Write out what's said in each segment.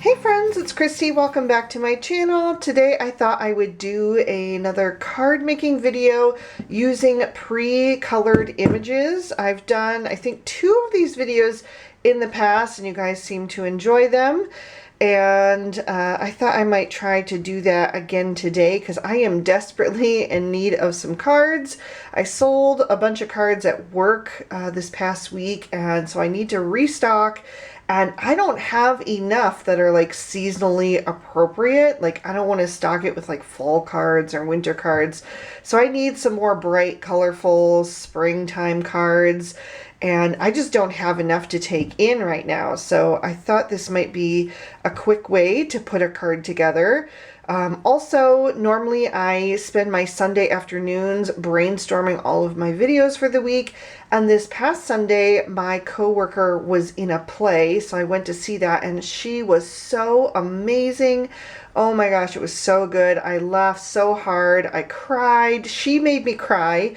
Hey friends, it's Christy. Welcome back to my channel. Today I thought I would do another card making video using pre-colored images. I've done, I think, 2 of these videos in the past and you guys seem to enjoy them. And I thought I might try to do that again today because I am desperately in need of some cards. I sold a bunch of cards at work this past week, and so I need to restock. And I don't have enough that are like seasonally appropriate. Like I don't want to stock it with like fall cards or winter cards. So I need some more bright, colorful springtime cards. And I just don't have enough to take in right now. So I thought this might be a quick way to put a card together. Also, normally I spend my Sunday afternoons brainstorming all of my videos for the week. And this past Sunday, my coworker was in a play, so I went to see that, and she was so amazing. Oh my gosh, it was so good. I laughed so hard. I cried. She made me cry.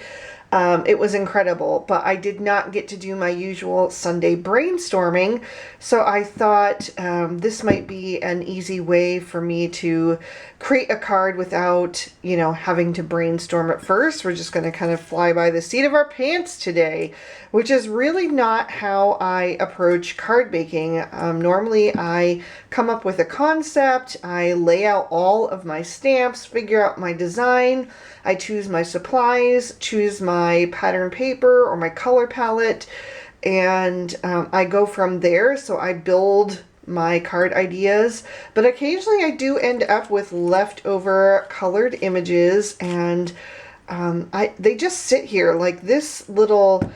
It was incredible, but I did not get to do my usual Sunday brainstorming, so I thought this might be an easy way for me to create a card without, having to brainstorm at first. We're just going to kind of fly by the seat of our pants today, which is really not how I approach card making. Normally I come up with a concept, I lay out all of my stamps, figure out my design, I choose my supplies, choose my pattern paper or my color palette, and I go from there. So I build my card ideas, but occasionally I do end up with leftover colored images, and they just sit here. Like this little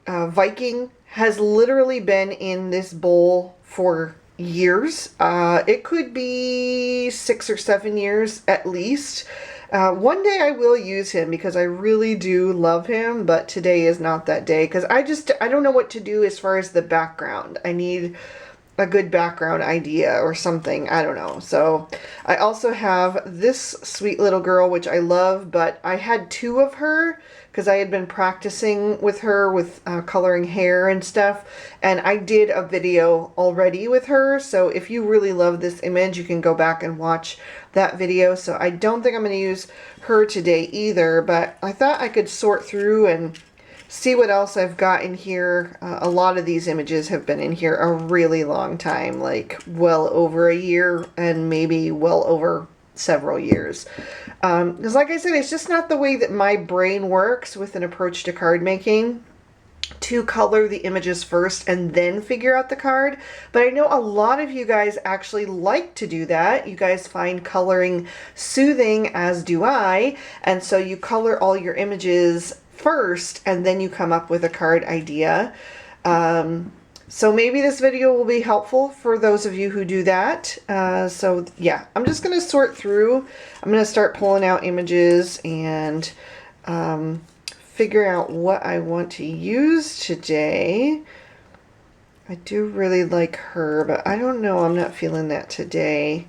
Viking has literally been in this bowl for years. It could be 6 or 7 years at least. One day I will use him because I really do love him, but today is not that day because I don't know what to do as far as the background. I need a good background idea or something. I don't know. So I also have this sweet little girl, which I love, but I had 2 of her because I had been practicing with her with coloring hair and stuff, and I did a video already with her. So if you really love this image, you can go back and watch that video. So I don't think I'm going to use her today either, but I thought I could sort through and see what else I've got in here. A lot of these images have been in here a really long time, like well over a year and maybe well over several years. Because like I said, it's just not the way that my brain works with an approach to card making, to color the images first and then figure out the card. But I know a lot of you guys actually like to do that. You guys find coloring soothing, as do I, and so you color all your images first and then you come up with a card idea. So maybe this video will be helpful for those of you who do that. So yeah, I'm just going to sort through. I'm going to start pulling out images and figure out what I want to use today. I do really like her, but I don't know, I'm not feeling that today.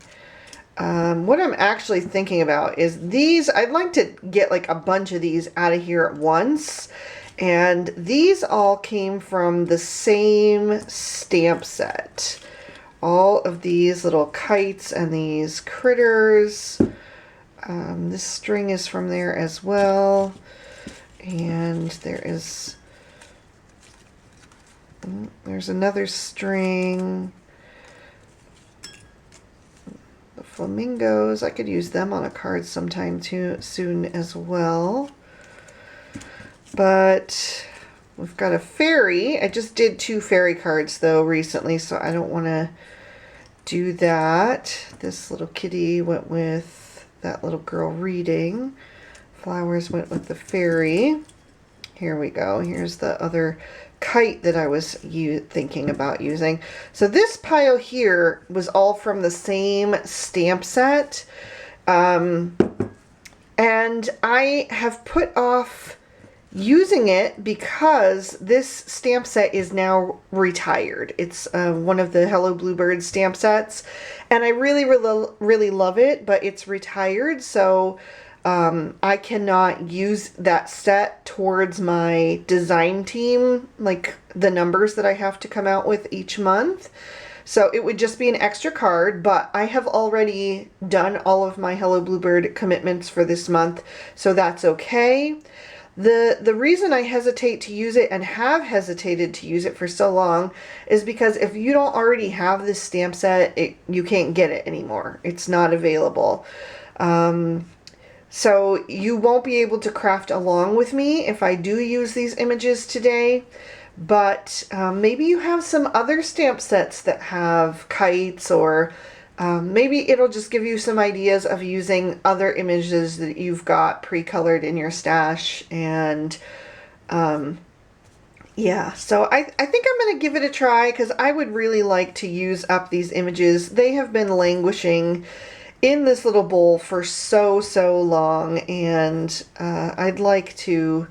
What I'm actually thinking about is these. I'd like to get like a bunch of these out of here at once. And these all came from the same stamp set. All of these little kites and these critters. This string is from there as well. And there's another string. The flamingos, I could use them on a card sometime soon as well. But we've got a fairy. I just did 2 fairy cards though recently, so I don't want to do that. This little kitty went with that little girl reading. Flowers went with the fairy. Here we go. Here's the other kite that I was thinking about using. So this pile here was all from the same stamp set. And I have put off using it because this stamp set is now retired. It's one of the Hello Bluebird stamp sets, and I really love it, but it's retired, so I cannot use that set towards my design team, like the numbers that I have to come out with each month. So it would just be an extra card, but I have already done all of my Hello Bluebird commitments for this month, so that's okay. The reason I hesitate to use it and have hesitated to use it for so long is because if you don't already have this stamp set, you can't get it anymore. It's not available. So you won't be able to craft along with me if I do use these images today. But maybe you have some other stamp sets that have kites, or maybe it'll just give you some ideas of using other images that you've got pre-colored in your stash. And yeah, so I think I'm going to give it a try because I would really like to use up these images. They have been languishing in this little bowl for so long, and I'd like to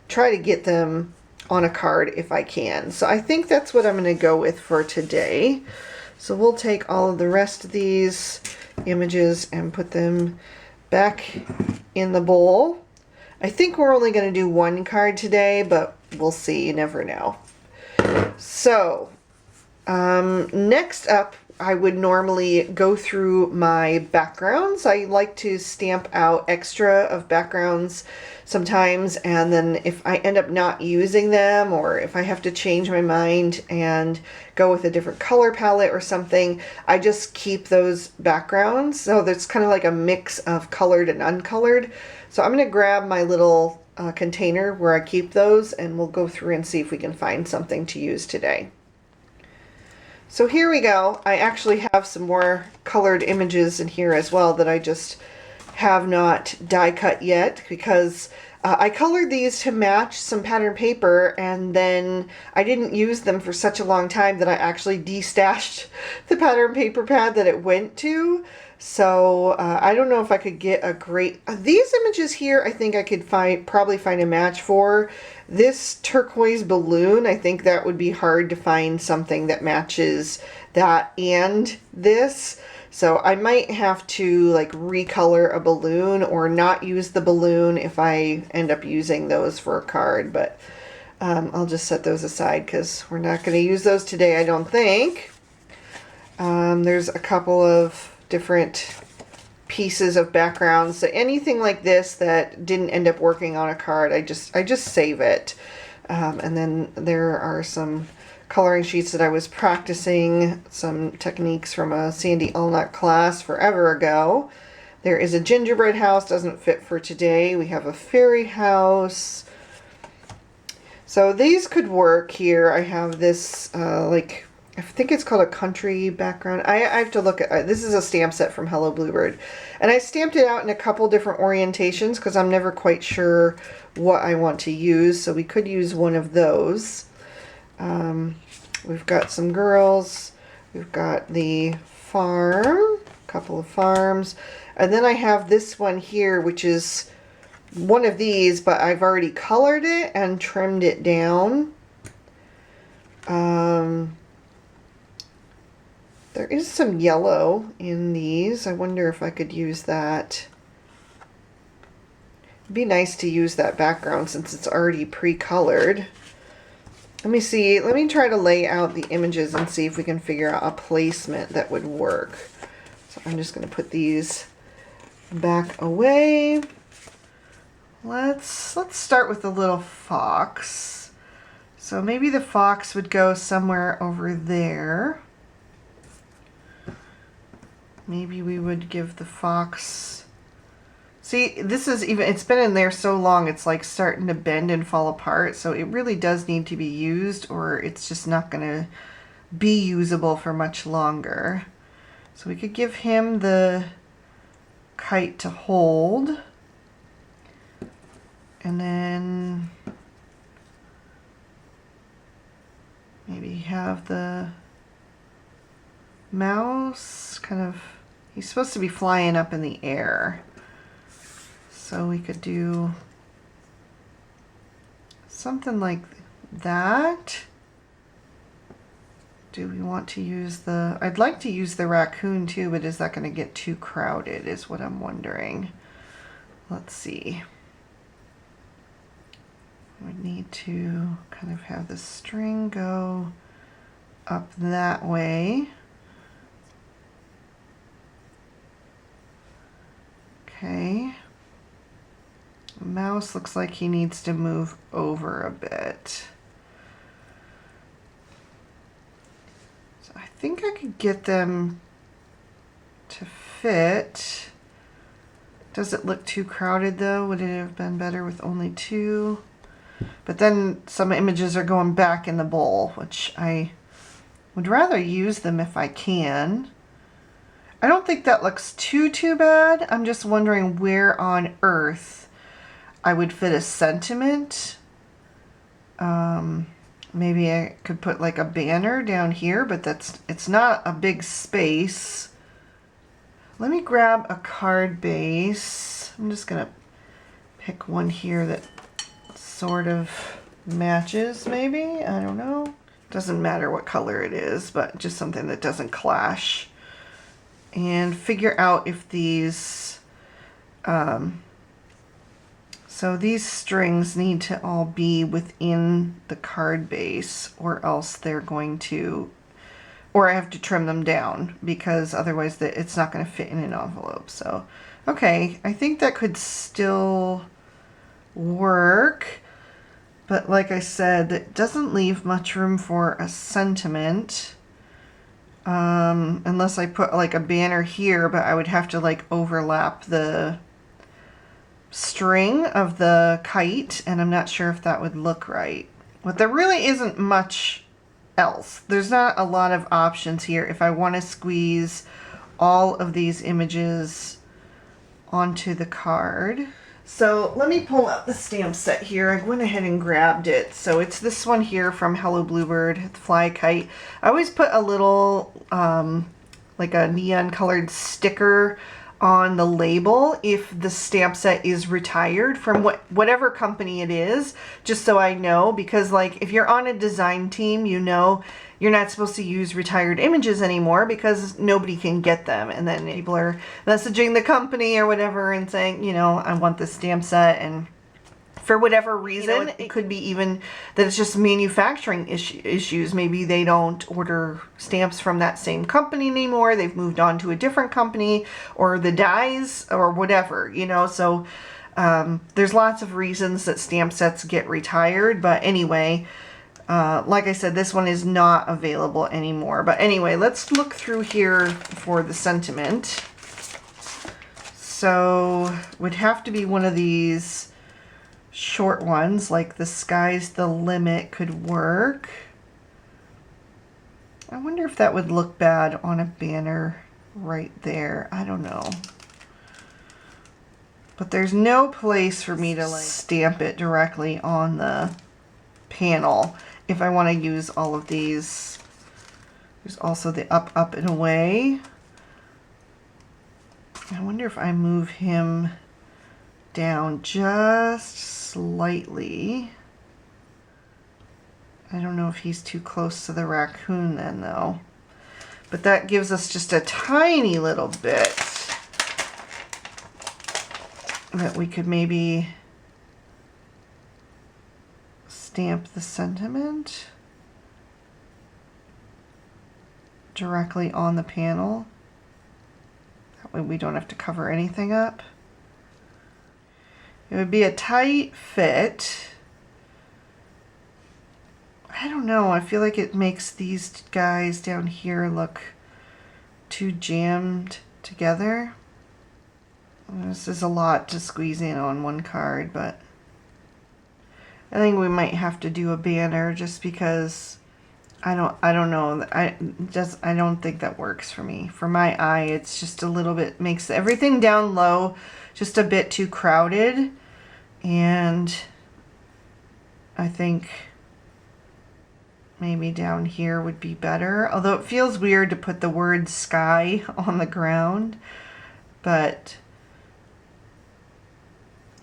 try to get them on a card if I can. So I think that's what I'm going to go with for today. So we'll take all of the rest of these images and put them back in the bowl. I think we're only going to do one card today, but we'll see. You never know. So next up, I would normally go through my backgrounds. I like to stamp out extra of backgrounds sometimes, and then if I end up not using them, or if I have to change my mind and go with a different color palette or something, I just keep those backgrounds. So there's kind of like a mix of colored and uncolored. So I'm going to grab my little container where I keep those, and we'll go through and see if we can find something to use today. So here we go. I actually have some more colored images in here as well that I just have not die cut yet, because I colored these to match some pattern paper, and then I didn't use them for such a long time that I actually destashed the pattern paper pad that it went to. So I don't know if I could get a great... these images here, I think I could probably find a match for. This turquoise balloon, I think that would be hard to find something that matches that and this. So I might have to like recolor a balloon or not use the balloon if I end up using those for a card. But I'll just set those aside because we're not going to use those today, I don't think. There's a couple of different pieces of backgrounds. So anything like this that didn't end up working on a card, I just save it. And then there are some coloring sheets that I was practicing some techniques from a Sandy Allnut class forever ago. There is a gingerbread house, doesn't fit for today. We have a fairy house. So these could work here. I have this like, I think it's called a country background. I have to look at, this is a stamp set from Hello Bluebird. And I stamped it out in a couple different orientations because I'm never quite sure what I want to use. So we could use one of those. We've got some girls. We've got the farm, a couple of farms. And then I have this one here, which is one of these, but I've already colored it and trimmed it down. There is some yellow in these. I wonder if I could use that. It'd be nice to use that background since it's already pre-colored. Let me see. Let me try to lay out the images and see if we can figure out a placement that would work. So I'm just going to put these back away. Let's start with the little fox. So maybe the fox would go somewhere over there. Maybe we would give the fox... See, this is even, it's been in there so long, it's like starting to bend and fall apart. So it really does need to be used, or it's just not going to be usable for much longer. So we could give him the kite to hold. And then maybe have the mouse kind of, he's supposed to be flying up in the air. So we could do something like that. Do we want to use the, I'd like to use the raccoon too, but is that going to get too crowded is what I'm wondering. Let's see. We need to kind of have the string go up that way. Okay. The mouse looks like he needs to move over a bit. So I think I could get them to fit. Does it look too crowded though? Would it have been better with only 2? But then some images are going back in the bowl, which I would rather use them if I can. I don't think that looks too bad. I'm just wondering where on earth I would fit a sentiment. Maybe I could put like a banner down here, but it's not a big space. Let me grab a card base. I'm just gonna pick one here that sort of matches, maybe. I don't know. Doesn't matter what color it is, but just something that doesn't clash. And figure out if these, so these strings need to all be within the card base, or else they're going to, or I have to trim them down, because otherwise it's not going to fit in an envelope. So, okay, I think that could still work. But like I said, it doesn't leave much room for a sentiment. Unless I put like a banner here, but I would have to like overlap the string of the kite, and I'm not sure if that would look right. But there really isn't much else. There's not a lot of options here if I want to squeeze all of these images onto the card. So let me pull out the stamp set here. I went ahead and grabbed it. So it's this one here from Hello Bluebird, the fly kite. I always put a little like a neon colored sticker on the label if the stamp set is retired from whatever company it is, just so I know, because like if you're on a design team, you know you're not supposed to use retired images anymore because nobody can get them, and then people are messaging the company or whatever and saying, you know, I want this stamp set, and for whatever reason, you know, it could be even that it's just manufacturing issues. Maybe they don't order stamps from that same company anymore. They've moved on to a different company, or the dies, or whatever, you know. So there's lots of reasons that stamp sets get retired. But anyway, like I said, this one is not available anymore. But anyway, let's look through here for the sentiment. So would have to be one of these short ones, like the sky's the limit could work. I wonder if that would look bad on a banner right there. I don't know. But there's no place for me to like stamp it directly on the panel if I want to use all of these. There's also the up, up, and away. I wonder if I move him down just slightly. I don't know if he's too close to the raccoon then though. But that gives us just a tiny little bit that we could maybe stamp the sentiment directly on the panel. That way we don't have to cover anything up. It would be a tight fit. I don't know. I feel like it makes these guys down here look too jammed together. This is a lot to squeeze in on one card, but I think we might have to do a banner just because I don't know. I don't think that works for me. For my eye, it's just a little bit, makes everything down low just a bit too crowded. And I think maybe down here would be better. Although it feels weird to put the word sky on the ground. But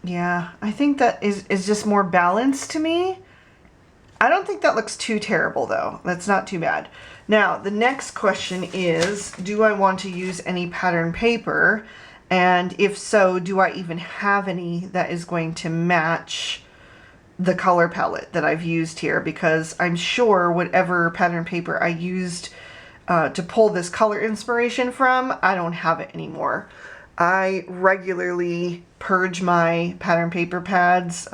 yeah, I think that is just more balanced to me. I don't think that looks too terrible though. That's not too bad. Now, the next question is, do I want to use any pattern paper? And if so, do I even have any that is going to match the color palette that I've used here? Because I'm sure whatever pattern paper I used to pull this color inspiration from, I don't have it anymore. I regularly purge my pattern paper pads.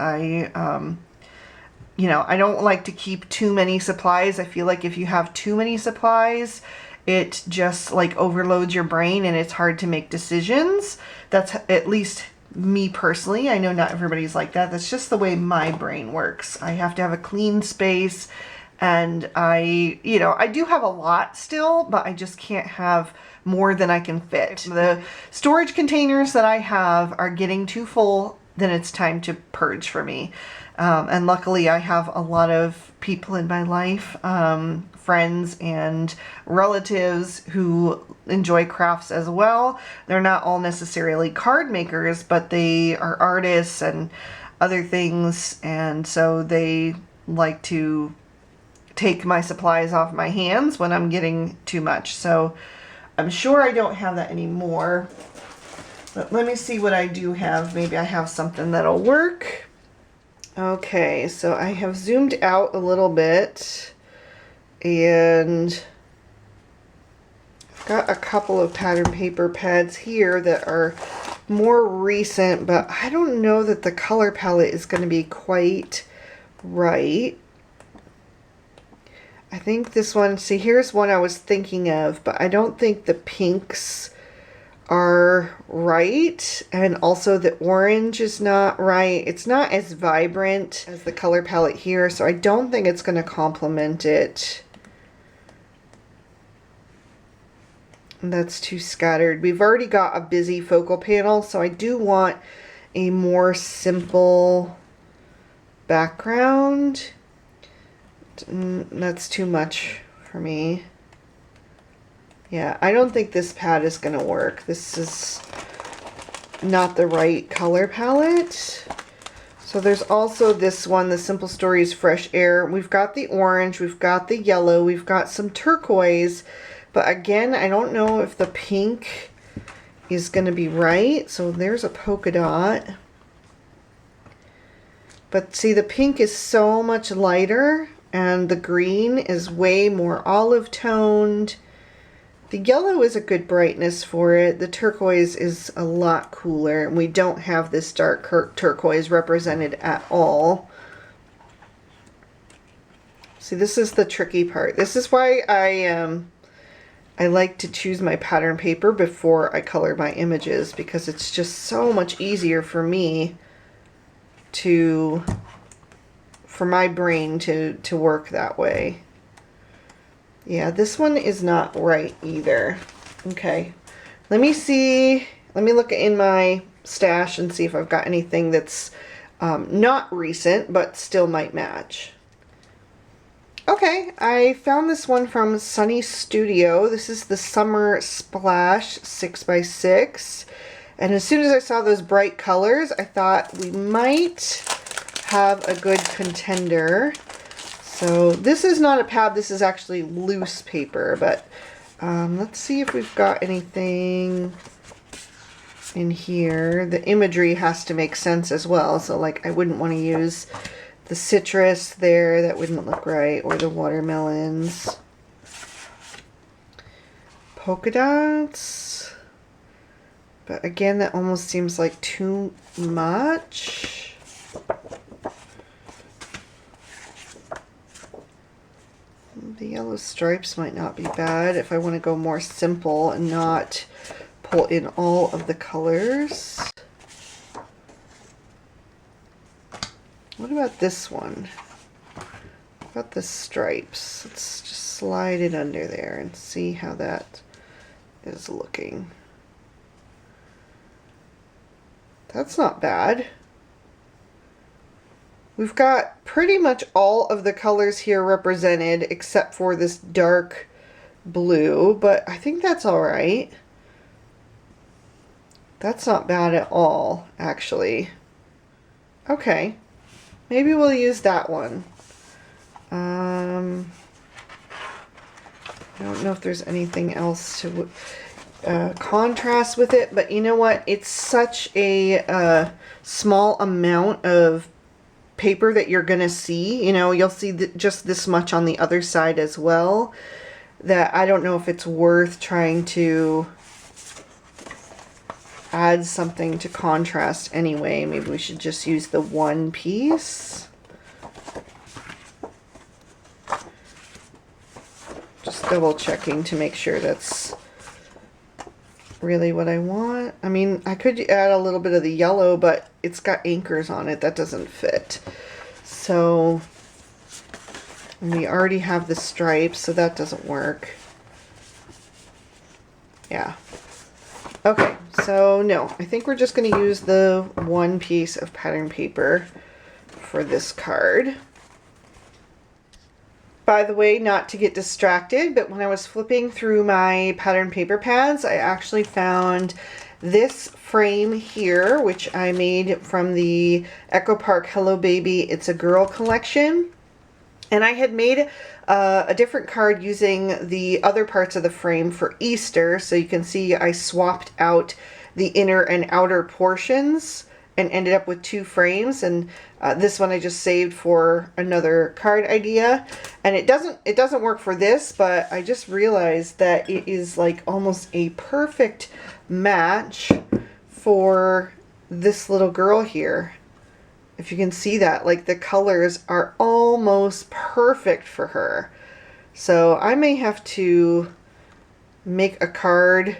You know, I don't like to keep too many supplies. I feel like if you have too many supplies, it just like overloads your brain and it's hard to make decisions. That's at least me personally. I know not everybody's like that. That's just the way my brain works. I have to have a clean space, and you know, I do have a lot still, but I just can't have more than I can fit. The storage containers that I have are getting too full. Then it's time to purge for me. And luckily I have a lot of people in my life, friends and relatives who enjoy crafts as well. They're not all necessarily card makers, but they are artists and other things, and so they like to take my supplies off my hands when I'm getting too much. So I'm sure I don't have that anymore, but let me see what I do have. Maybe I have something that'll work. Okay, so I have zoomed out a little bit, and I've got a couple of pattern paper pads here that are more recent, but I don't know that the color palette is going to be quite right. I think this one, see, here's one I was thinking of, but I don't think the pinks are right, and also the orange is not right. It's not as vibrant as the color palette here, so I don't think it's going to complement it. That's too scattered. We've already got a busy focal panel, so I do want a more simple background. That's too much for me. Yeah, I don't think this pad is going to work. This is not the right color palette. So there's also this one, the Simple Stories Fresh Air. We've got the orange, we've got the yellow, we've got some turquoise. But again, I don't know if the pink is going to be right. So there's a polka dot. But see, the pink is so much lighter, and the green is way more olive toned. The yellow is a good brightness for it. The turquoise is a lot cooler, and we don't have this dark turquoise represented at all. See, this is the tricky part. This is why I like to choose my pattern paper before I color my images, because it's just so much easier for me for my brain to work that way. Yeah, this one is not right either. Okay, let me see. Let me look in my stash and see if I've got anything that's not recent but still might match. Okay, I found this one from Sunny Studio. This is the Summer Splash 6x6. And as soon as I saw those bright colors, I thought we might have a good contender. So this is not a pad, this is actually loose paper, but let's see if we've got anything in here. The imagery has to make sense as well, so like I wouldn't want to use the citrus there, that wouldn't look right, or the watermelons. Polka dots, but again that almost seems like too much. The yellow stripes might not be bad if I want to go more simple and not pull in all of the colors. What about this one? What about the stripes? Let's just slide it under there and see how that is looking. That's not bad. We've got pretty much all of the colors here represented except for this dark blue, but I think that's all right. That's not bad at all, actually. Okay, maybe we'll use that one. I don't know if there's anything else to contrast with it, but you know what? It's such a small amount of paper that you're gonna see. You know, you'll see just this much on the other side as well, that I don't know if it's worth trying to adds something to contrast anyway. Maybe we should just use the one piece. Just double checking to make sure that's really what I want. I mean, I could add a little bit of the yellow, but it's got anchors on it. That doesn't fit. So we already have the stripes, so that doesn't work. Yeah. Okay, so no, I think we're just going to use the one piece of pattern paper for this card. By the way, not to get distracted, but when I was flipping through my pattern paper pads, I actually found this frame here, which I made from the Echo Park Hello Baby It's a Girl collection. And I had made a different card using the other parts of the frame for Easter. So you can see I swapped out the inner and outer portions and ended up with two frames. And this one I just saved for another card idea. And it doesn't work for this, but I just realized that it is like almost a perfect match for this little girl here. If you can see that, like the colors are almost perfect for her. So I may have to make a card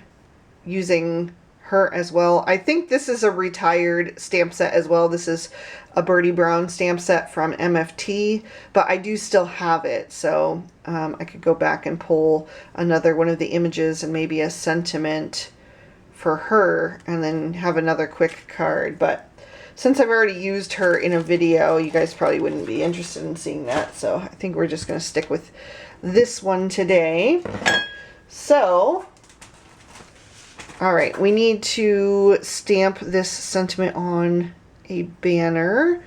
using her as well. I think this is a retired stamp set as well. This is a Birdie Brown stamp set from MFT, but I do still have it. So I could go back and pull another one of the images and maybe a sentiment for her and then have another quick card. But since I've already used her in a video, you guys probably wouldn't be interested in seeing that. So I think we're just going to stick with this one today. So, all right, we need to stamp this sentiment on a banner.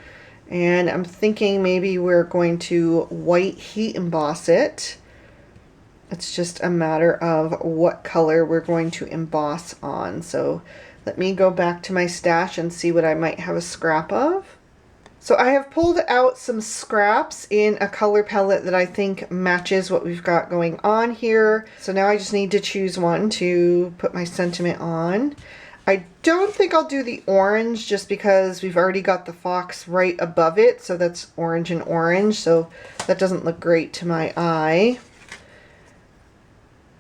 And I'm thinking maybe we're going to white heat emboss it. It's just a matter of what color we're going to emboss on. So let me go back to my stash and see what I might have a scrap of. So I have pulled out some scraps in a color palette that I think matches what we've got going on here. So now I just need to choose one to put my sentiment on. I don't think I'll do the orange just because we've already got the fox right above it. So that's orange and orange. So that doesn't look great to my eye.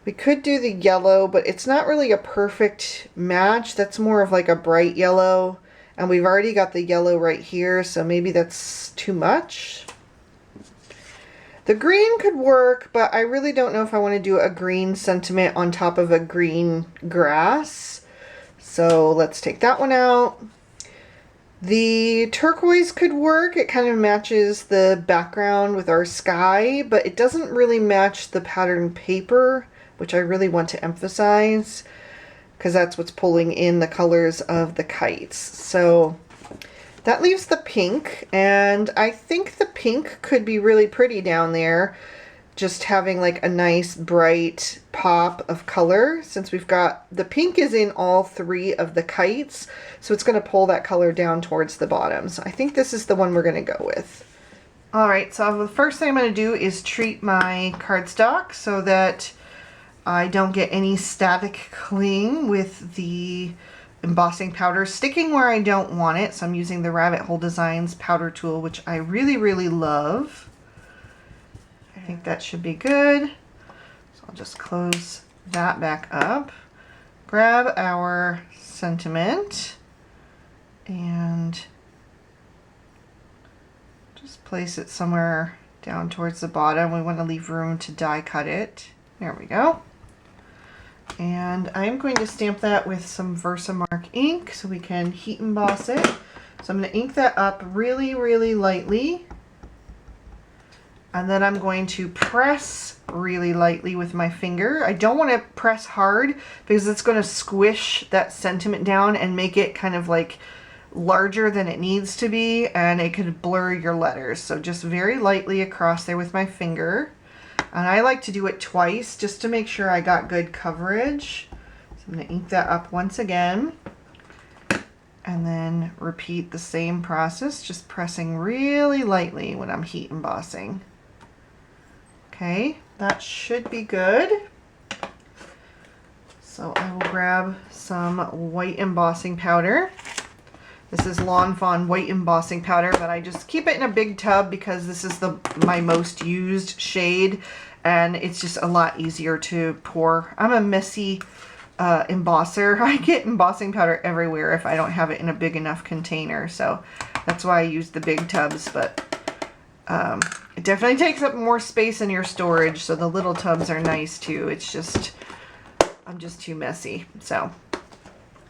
We could do the yellow, but it's not really a perfect match. That's more of like a bright yellow. And we've already got the yellow right here, so maybe that's too much. The green could work, but I really don't know if I want to do a green sentiment on top of a green grass. So let's take that one out. The turquoise could work. It kind of matches the background with our sky, but it doesn't really match the pattern paper, which I really want to emphasize because that's what's pulling in the colors of the kites. So that leaves the pink, and I think the pink could be really pretty down there, just having like a nice bright pop of color, since we've got the pink is in all three of the kites, so it's going to pull that color down towards the bottom. So I think this is the one we're going to go with. Alright, so the first thing I'm going to do is treat my cardstock so that I don't get any static cling with the embossing powder sticking where I don't want it. So I'm using the Rabbit Hole Designs powder tool, which I really, really love. I think that should be good. So I'll just close that back up. Grab our sentiment and just place it somewhere down towards the bottom. We want to leave room to die cut it. There we go. And I'm going to stamp that with some Versamark ink so we can heat emboss it. So I'm going to ink that up really, really lightly. And then I'm going to press really lightly with my finger. I don't want to press hard because it's going to squish that sentiment down and make it kind of like larger than it needs to be, and it could blur your letters. So just very lightly across there with my finger. And I like to do it twice just to make sure I got good coverage. So I'm going to ink that up once again. And then repeat the same process, just pressing really lightly when I'm heat embossing. Okay, that should be good. So I will grab some white embossing powder. This is Lawn Fawn white embossing powder, but I just keep it in a big tub because this is my most used shade, and it's just a lot easier to pour. I'm a messy embosser. I get embossing powder everywhere if I don't have it in a big enough container, so that's why I use the big tubs, but it definitely takes up more space in your storage, so the little tubs are nice too. It's just, I'm just too messy. So,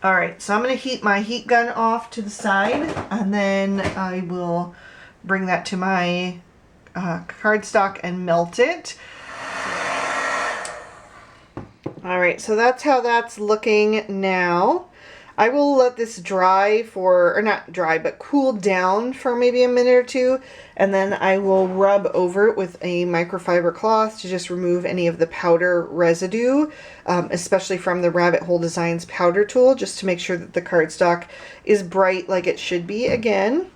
alright, so I'm going to heat my heat gun off to the side, and then I will bring that to my cardstock and melt it. Alright, so that's how that's looking now. I will let this dry for, or not dry, but cool down for maybe a minute or two, and then I will rub over it with a microfiber cloth to just remove any of the powder residue, especially from the Rabbit Hole Designs powder tool, just to make sure that the cardstock is bright like it should be again.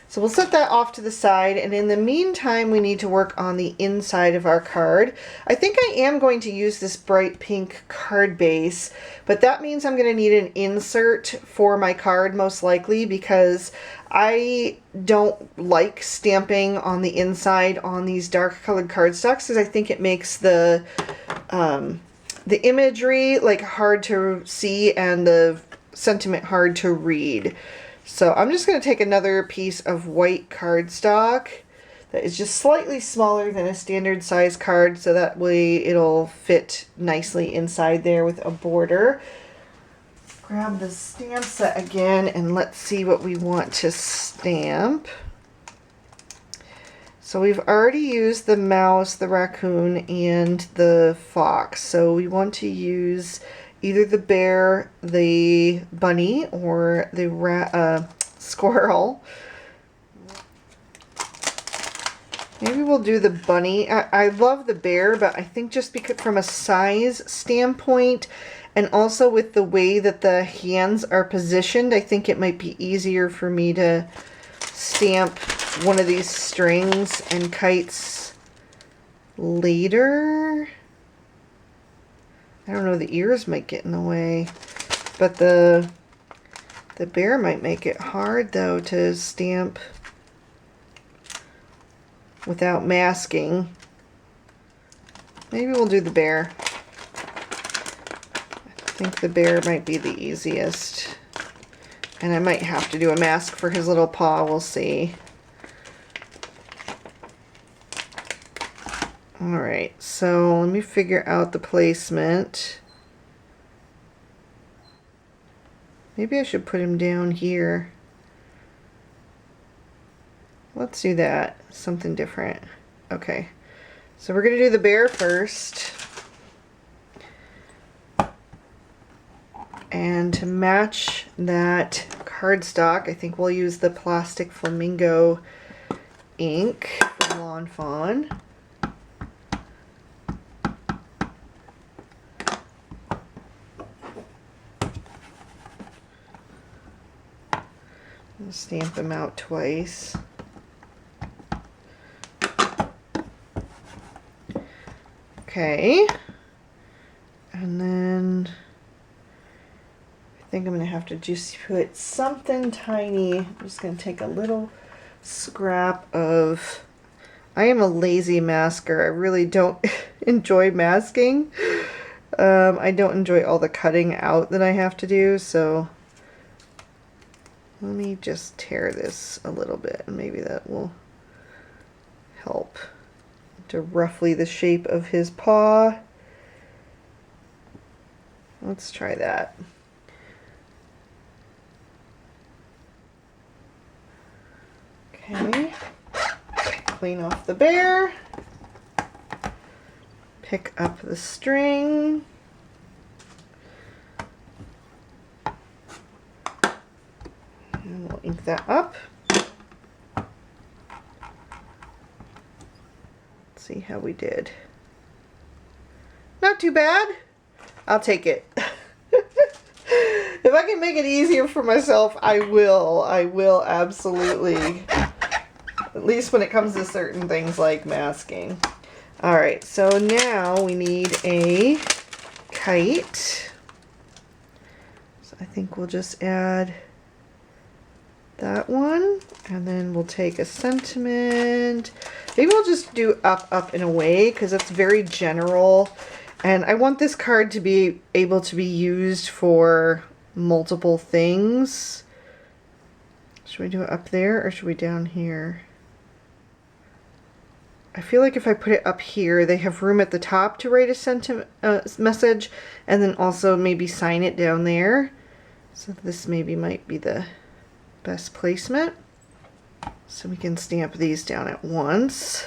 So we'll set that off to the side, and in the meantime we need to work on the inside of our card. I think I am going to use this bright pink card base, but that means I'm going to need an insert for my card most likely, because I don't like stamping on the inside on these dark colored cardstocks, because I think it makes the imagery like hard to see and the sentiment hard to read. So I'm just going to take another piece of white cardstock that is just slightly smaller than a standard size card, so that way it'll fit nicely inside there with a border. Grab the stamp set again, and let's see what we want to stamp. So we've already used the mouse, the raccoon, and the fox. So we want to use either the bear, the bunny, or the squirrel. Maybe we'll do the bunny. I love the bear, but I think just because from a size standpoint, and also with the way that the hands are positioned, I think it might be easier for me to stamp one of these strings and kites later. I don't know, the ears might get in the way, but the bear might make it hard though to stamp without masking. Maybe we'll do the bear. I think the bear might be the easiest, and I might have to do a mask for his little paw. We'll see. Alright, so let me figure out the placement. Maybe I should put him down here. Let's do that. Something different. Okay, so we're going to do the bear first. And to match that cardstock, I think we'll use the plastic flamingo ink from Lawn Fawn. Stamp them out twice. Okay, and then I think I'm going to have to just put something tiny. I'm just going to take a little scrap of, I am a lazy masker. I really don't enjoy masking. I don't enjoy all the cutting out that I have to do, so let me just tear this a little bit, and maybe that will help. To roughly the shape of his paw. Let's try that. Okay. Clean off the bear. Pick up the string. And we'll ink that up. See how we did. Not too bad. I'll take it. If I can make it easier for myself, I will. I will absolutely. At least when it comes to certain things like masking. Alright, so now we need a kite. I think we'll just add that one, and then we'll take a sentiment. Maybe we'll just do up, up, and away because it's very general. And I want this card to be able to be used for multiple things. Should we do it up there or should we down here? I feel like if I put it up here, they have room at the top to write a sentiment message, and then also maybe sign it down there. So this maybe might be the best placement. So we can stamp these down at once.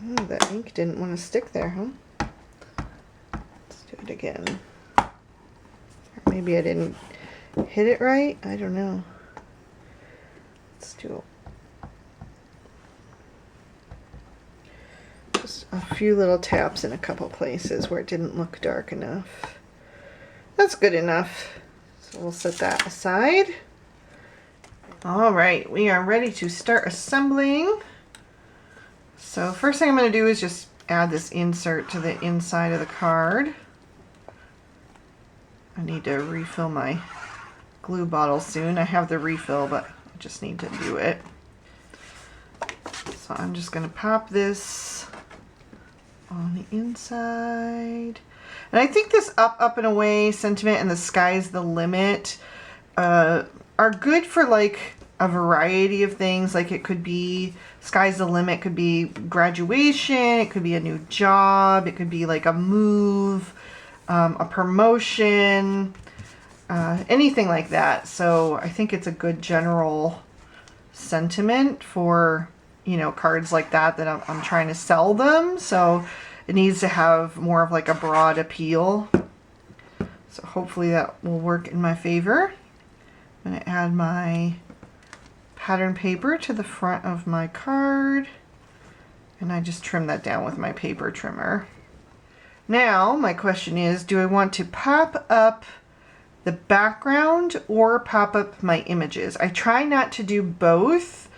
Oh, that ink didn't want to stick there, huh? Let's do it again. Or maybe I didn't hit it right. I don't know. Let's do just a few little taps in a couple places where it didn't look dark enough. That's good enough. So we'll set that aside. All right, we are ready to start assembling. So first thing I'm going to do is just add this insert to the inside of the card. I need to refill my glue bottle soon. I have the refill, but I just need to do it. So I'm just going to pop this on the inside. And I think this up, up, and away sentiment and the sky's the limit are good for like a variety of things. Like it could be sky's the limit, could be graduation, it could be a new job, it could be like a move, a promotion, anything like that. So I think it's a good general sentiment for, you know, cards like that I'm trying to sell them. So it needs to have more of like a broad appeal. So hopefully that will work in my favor. I'm going to add my pattern paper to the front of my card, and I just trim that down with my paper trimmer. Now my question is, do I want to pop up the background or pop up my images? I try not to do both,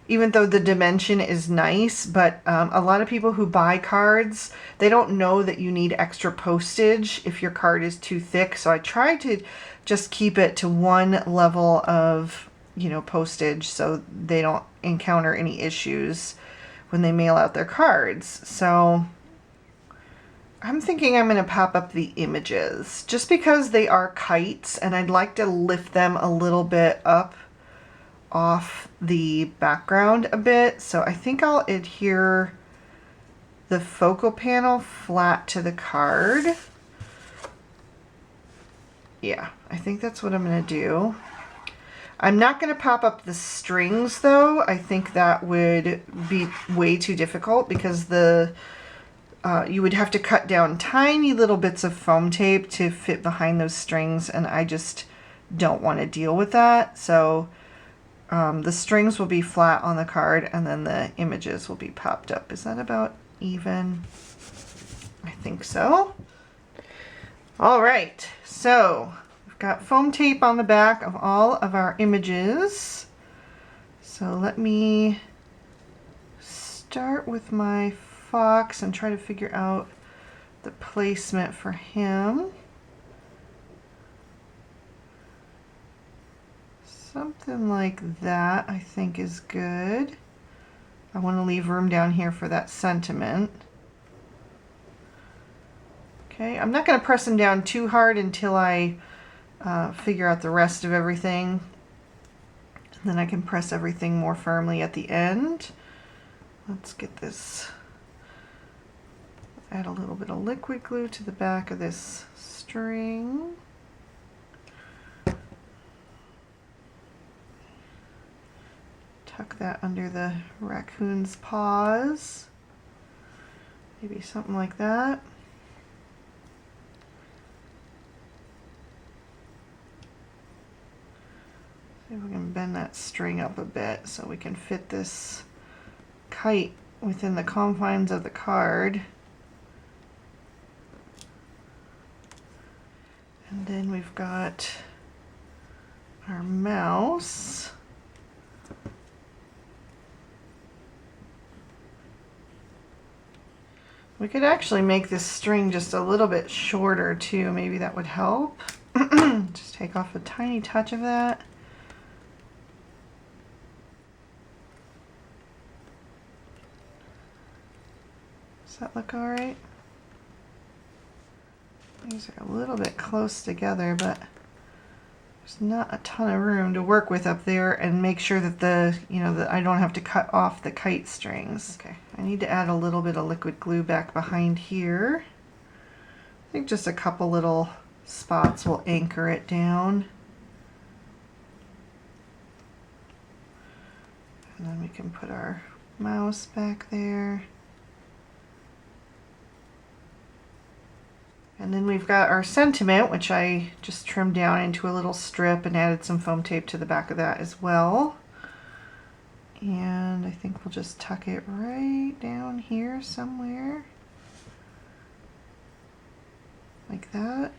even though the dimension is nice, but a lot of people who buy cards, they don't know that you need extra postage if your card is too thick. So I try to just keep it to one level of, you know, postage so they don't encounter any issues when they mail out their cards. So I'm thinking I'm going to pop up the images just because they are kites and I'd like to lift them a little bit up off the background a bit. So I think I'll adhere the focal panel flat to the card. Yeah, I think that's what I'm going to do. I'm not going to pop up the strings though. I think that would be way too difficult because the you would have to cut down tiny little bits of foam tape to fit behind those strings, and I just don't want to deal with that. So the strings will be flat on the card and then the images will be popped up. Is that about even? I think so. All right, so we've got foam tape on the back of all of our images. So let me start with my fox and try to figure out the placement for him. Something like that I think is good. I want to leave room down here for that sentiment. Okay, I'm not going to press him down too hard until I figure out the rest of everything. And then I can press everything more firmly at the end. Let's get this, add a little bit of liquid glue to the back of this string. Tuck that under the raccoon's paws. Maybe something like that. See if we can bend that string up a bit so we can fit this kite within the confines of the card. And then we've got our mouse. We could actually make this string just a little bit shorter too. Maybe that would help. Just take off a tiny touch of that. Does that look all right? These are a little bit close together, but there's not a ton of room to work with up there, and make sure that that I don't have to cut off the kite strings. Okay, I need to add a little bit of liquid glue back behind here. I think just a couple little spots will anchor it down. And then we can put our mouse back there. And then we've got our sentiment, which I just trimmed down into a little strip and added some foam tape to the back of that as well. And I think we'll just tuck it right down here somewhere. Like that.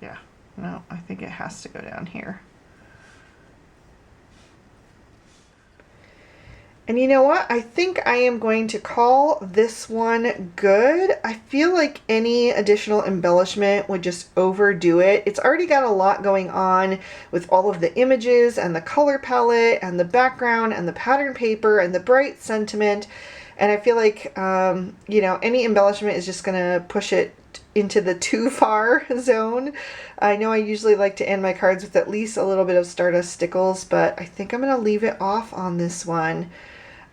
Yeah, no, I think it has to go down here. And you know what? I think I am going to call this one good. I feel like any additional embellishment would just overdo it. It's already got a lot going on with all of the images and the color palette and the background and the pattern paper and the bright sentiment. And I feel like, any embellishment is just going to push it into the too far zone. I know I usually like to end my cards with at least a little bit of Stardust Stickles, but I think I'm going to leave it off on this one.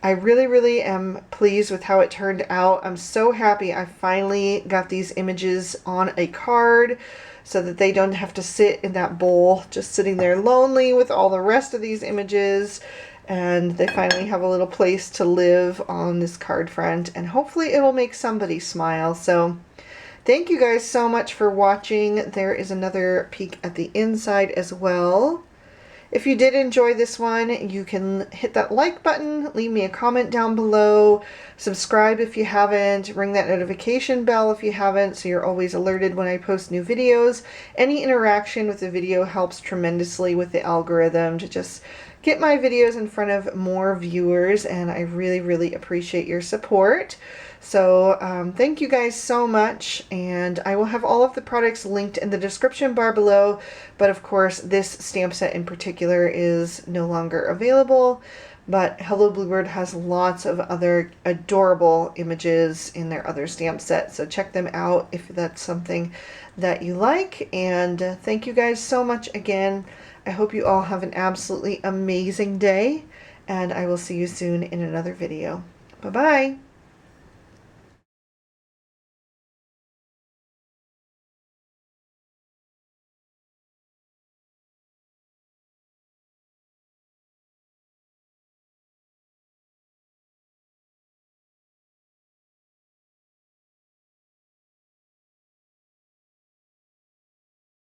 I really, really am pleased with how it turned out. I'm so happy I finally got these images on a card so that they don't have to sit in that bowl just sitting there lonely with all the rest of these images, and they finally have a little place to live on this card front, and hopefully it'll make somebody smile. So thank you guys so much for watching. There is another peek at the inside as well. If you did enjoy this one, you can hit that like button, leave me a comment down below, subscribe if you haven't, ring that notification bell if you haven't so you're always alerted when I post new videos. Any interaction with the video helps tremendously with the algorithm to just get my videos in front of more viewers, and I really, really appreciate your support. So thank you guys so much, and I will have all of the products linked in the description bar below, but of course this stamp set in particular is no longer available, but Hello Bluebird has lots of other adorable images in their other stamp sets, so check them out if that's something that you like. And thank you guys so much again. I hope you all have an absolutely amazing day, and I will see you soon in another video. Bye-bye.